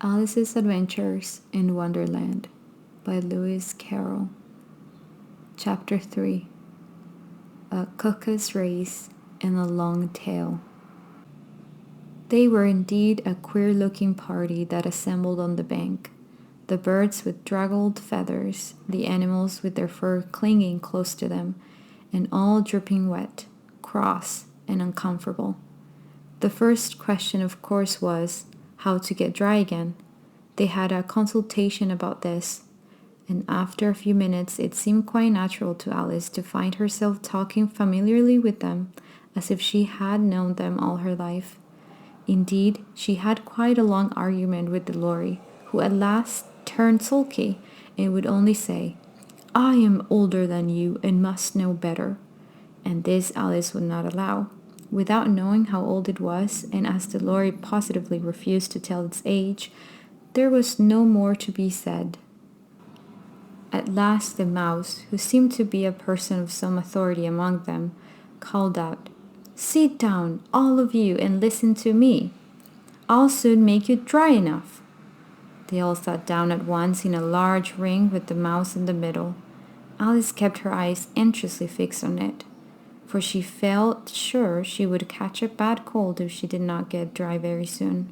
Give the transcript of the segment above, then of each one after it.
Alice's Adventures in Wonderland by Lewis Carroll. Chapter 3. A Cuckoo's Race and a Long Tail. They were indeed a queer-looking party that assembled on the bank. The birds with draggled feathers, the animals with their fur clinging close to them, and all dripping wet, cross, and uncomfortable. The first question, of course, was how to get dry again. They had a consultation about this, and after a few minutes it seemed quite natural to Alice to find herself talking familiarly with them, as if she had known them all her life. Indeed, she had quite a long argument with the Lorry, who at last turned sulky and would only say, "I am older than you and must know better." And this Alice would not allow. Without knowing how old it was, and as the Lorry positively refused to tell its age, there was no more to be said. At last the Mouse, who seemed to be a person of some authority among them, called out, "Sit down, all of you, and listen to me. I'll soon make you dry enough." They all sat down at once in a large ring with the Mouse in the middle. Alice kept her eyes anxiously fixed on it, for she felt sure she would catch a bad cold if she did not get dry very soon.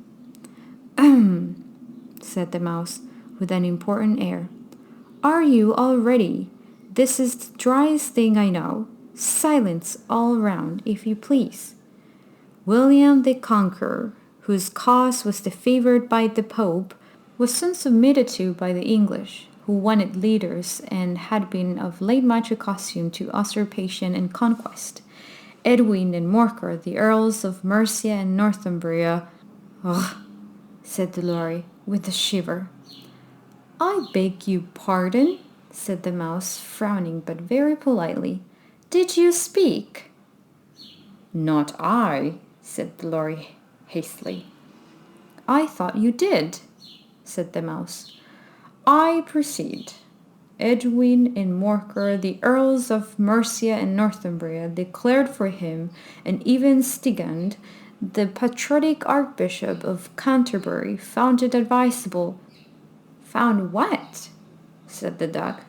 "Ahem," said the Mouse, with an important air. "Are you all ready? This is the driest thing I know. Silence all round, if you please. William the Conqueror, whose cause was favoured by the Pope, was soon submitted to by the English, who wanted leaders and had been of late much accustomed to usurpation and conquest. Edwin and Morcar, the Earls of Mercia and Northumbria—" "Ugh," said the Lorry, with a shiver. "I beg your pardon," said the Mouse, frowning but very politely. "Did you speak?" "Not I," said the Lorry hastily. "I thought you did," said the Mouse. "I proceed. Edwin and Morcar, the Earls of Mercia and Northumbria, declared for him, and even Stigand, the patriotic Archbishop of Canterbury, found it advisable—" "Found what?" said the Duck.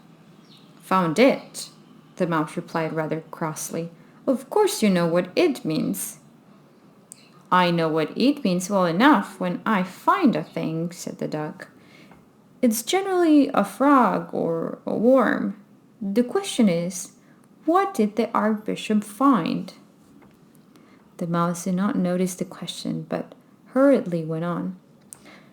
"Found it," the Mouse replied rather crossly. "Of course you know what it means." "I know what it means well enough when I find a thing," said the Duck. "It's generally a frog or a worm. The question is, what did the Archbishop find?" The Mouse did not notice the question, but hurriedly went on.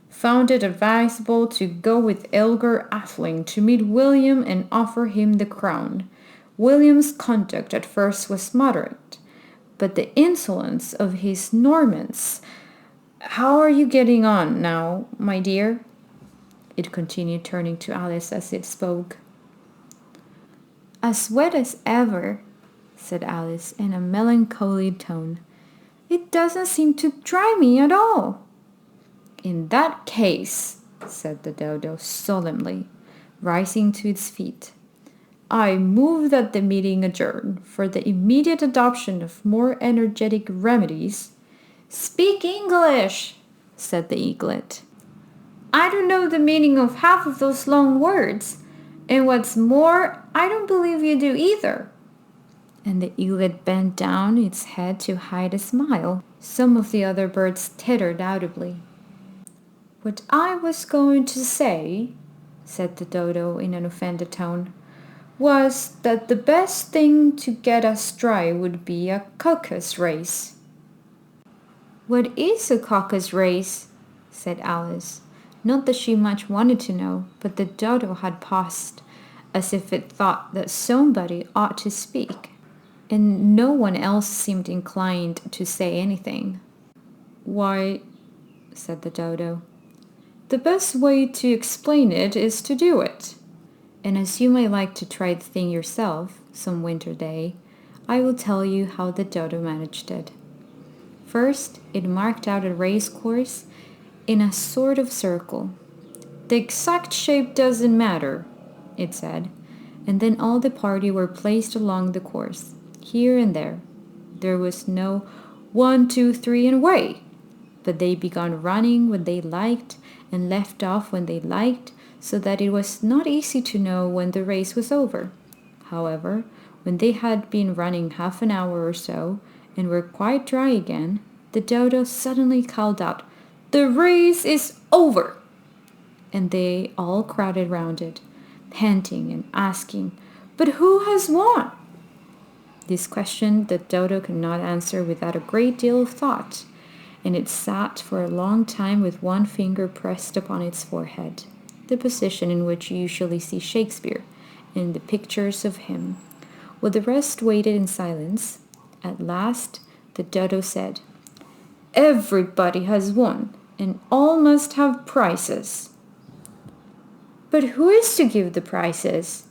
"Found it advisable to go with Elgar Atheling to meet William and offer him the crown. William's conduct at first was moderate, but the insolence of his Normans— How are you getting on now, my dear?" it continued, turning to Alice as it spoke. "As wet as ever," said Alice in a melancholy tone. "It doesn't seem to dry me at all." "In that case," said the Dodo solemnly, rising to its feet, "I move that the meeting adjourn for the immediate adoption of more energetic remedies." "Speak English," said the Eaglet. "I don't know the meaning of half of those long words, and what's more, I don't believe you do either." And the Eaglet bent down its head to hide a smile. Some of the other birds tittered audibly. "What I was going to say," said the Dodo in an offended tone, "was that the best thing to get us dry would be a caucus race." "What is a caucus race?" said Alice. Not that she much wanted to know, but the Dodo had paused, as if it thought that somebody ought to speak, and no one else seemed inclined to say anything. "Why," said the Dodo, "the best way to explain it is to do it. And as you may like to try the thing yourself some winter day, I will tell you how the Dodo managed it. First, it marked out a race course in a sort of circle. The exact shape doesn't matter, it said, and then all the party were placed along the course, here and there. There was no 1, 2, 3, and away. but they began running when they liked and left off when they liked, so that it was not easy to know when the race was over. However, when they had been running half an hour or so and were quite dry again, the dodo suddenly called out, "The race is over!" And they all crowded round it, panting and asking, "But who has won?" This question the dodo could not answer without a great deal of thought, and it sat for a long time with one finger pressed upon its forehead, the position in which you usually see Shakespeare in the pictures of him, while the rest waited in silence. At last the dodo said, "Everybody has won, and all must have prizes." "But who is to give the prizes?"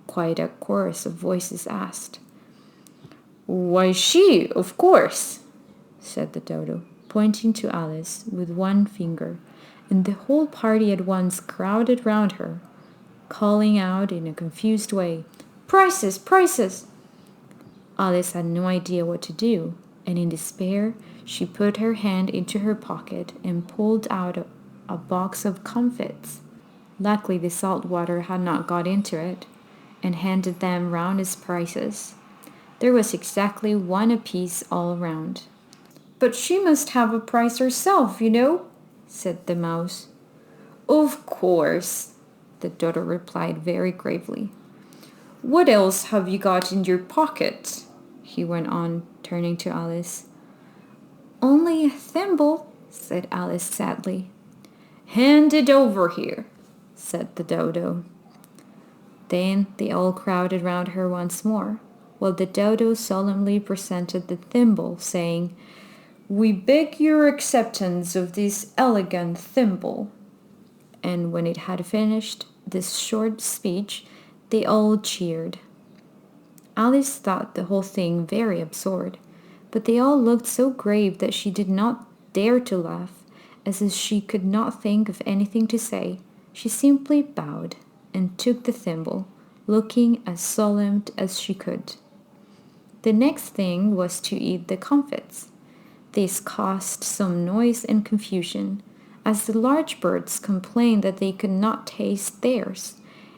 quite a chorus of voices asked. "Why, she, of course," said the dodo, pointing to Alice with one finger, and the whole party at once crowded round her, calling out in a confused way, "Prizes, prizes!" Alice had no idea what to do, and in despair she put her hand into her pocket and pulled out a box of comfits. Luckily the salt water had not got into it, and handed them round as prizes. There was exactly one apiece all round. "But she must have a prize herself, you know," said the mouse. "Of course," the dodo replied very gravely. "What else have you got in your pocket?" he went on, turning to Alice. "Only a thimble," said Alice sadly. "Hand it over here," said the dodo. Then they all crowded round her once more, while the dodo solemnly presented the thimble, saying, "We beg your acceptance of this elegant thimble." And when it had finished this short speech, they all cheered. Alice thought the whole thing very absurd, but they all looked so grave that she did not dare to laugh, as if she could not think of anything to say. She simply bowed and took the thimble, looking as solemn as she could. The next thing was to eat the comfits. This caused some noise and confusion, as the large birds complained that they could not taste theirs,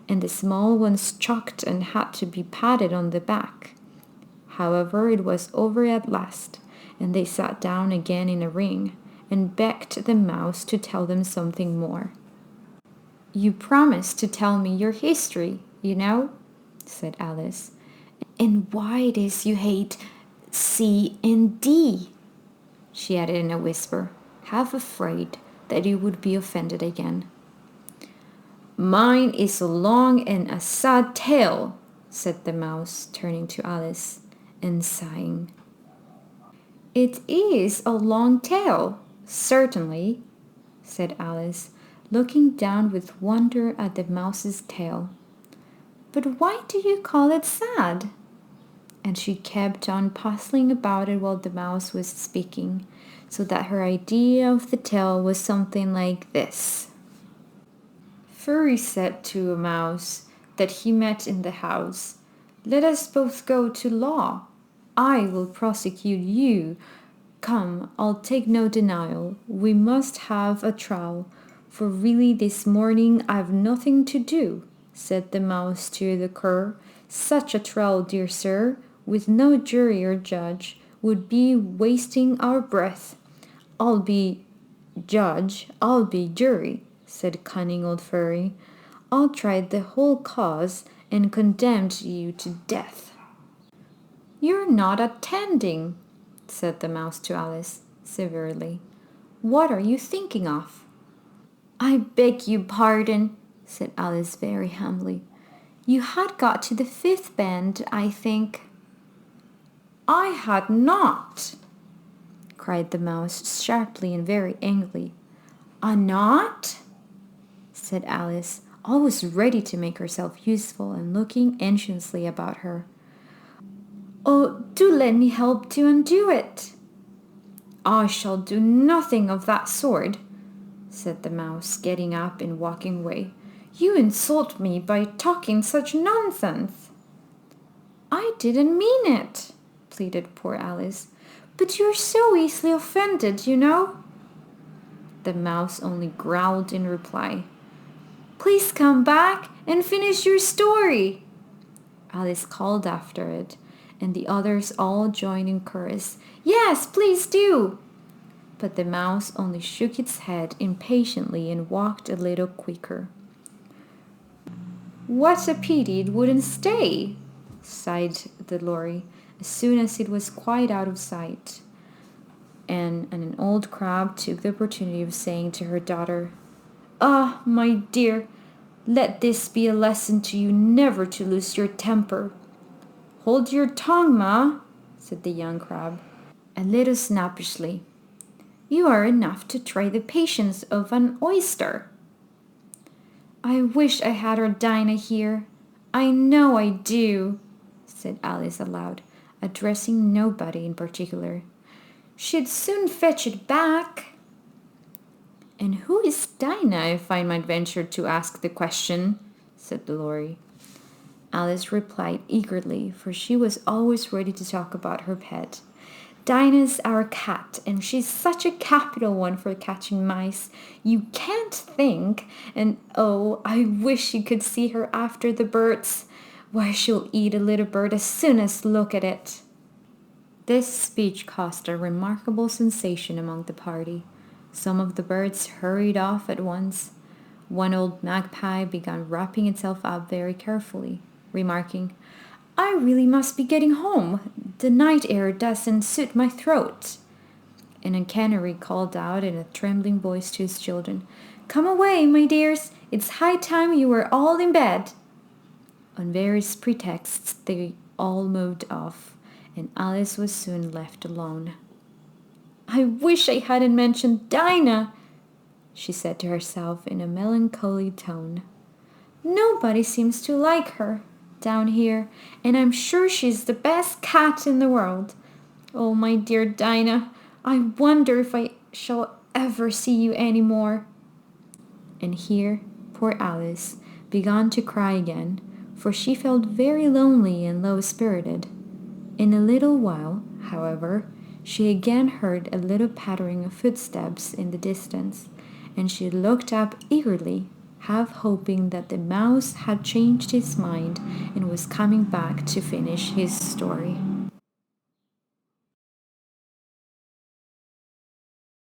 and the small ones chucked and had to be patted on the back. However, it was over at last, and they sat down again in a ring, and begged the mouse to tell them something more. "You promised to tell me your history, you know," said Alice, "and why it is you hate C and D," she added in a whisper, half afraid that you would be offended again. "Mine is a long and a sad tale," said the mouse, turning to Alice and sighing. "It is a long tale, certainly," said Alice, looking down with wonder at the mouse's tail. "But why do you call it sad?" And she kept on puzzling about it while the mouse was speaking, so that her idea of the tale was something like this. Furry said to a mouse that he met in the house, "Let us both go to law. I will prosecute you. Come, I'll take no denial. We must have a trial, for really this morning I've nothing to do," said the mouse to the cur. "Such a trial, dear sir, with no jury or judge, would be wasting our breath." "I'll be judge, I'll be jury," said cunning old Furry. "I'll try the whole cause and condemn you to death." "You're not attending," said the mouse to Alice severely. "What are you thinking of?" "I beg your pardon," said Alice very humbly. "You had got to the fifth bend, I think." "I had not," cried the mouse sharply and very angrily. "Not?" said Alice, always ready to make herself useful and looking anxiously about her. "Oh, do let me help to undo it." "I shall do nothing of that sort," said the mouse, getting up and walking away. "You insult me by talking such nonsense." "I didn't mean it," pleaded poor Alice. "But you're so easily offended, you know." The mouse only growled in reply. "Please come back and finish your story," Alice called after it, and the others all joined in chorus. "Yes, please do." But the mouse only shook its head impatiently and walked a little quicker. "What a pity it wouldn't stay," sighed the lorry, as soon as it was quite out of sight. And an old crab took the opportunity of saying to her daughter, "Ah, my dear, let this be a lesson to you never to lose your temper." "Hold your tongue, Ma," said the young crab, a little snappishly. "You are enough to try the patience of an oyster." "I wish I had our Dinah here. I know I do," said Alice aloud, addressing nobody in particular. "She'd soon fetch it back." "And who is Dinah, if I might venture to ask the question?" said the lorry. Alice replied eagerly, for she was always ready to talk about her pet. "Dinah's our cat, and she's such a capital one for catching mice. You can't think. And oh, I wish you could see her after the birds. Why, she'll eat a little bird as soon as look at it." This speech caused a remarkable sensation among the party. Some of the birds hurried off at once. One old magpie began wrapping itself up very carefully, remarking, "I really must be getting home. The night air doesn't suit my throat." And a canary called out in a trembling voice to his children, "Come away, my dears. It's high time you were all in bed." On various pretexts they all moved off, and Alice was soon left alone. "I wish I hadn't mentioned Dinah," she said to herself in a melancholy tone. "Nobody seems to like her down here, and I'm sure she's the best cat in the world. Oh, my dear Dinah, I wonder if I shall ever see you any more." And here poor Alice began to cry again, for she felt very lonely and low-spirited. In a little while, however, she again heard a little pattering of footsteps in the distance, and she looked up eagerly, half hoping that the mouse had changed his mind and was coming back to finish his story.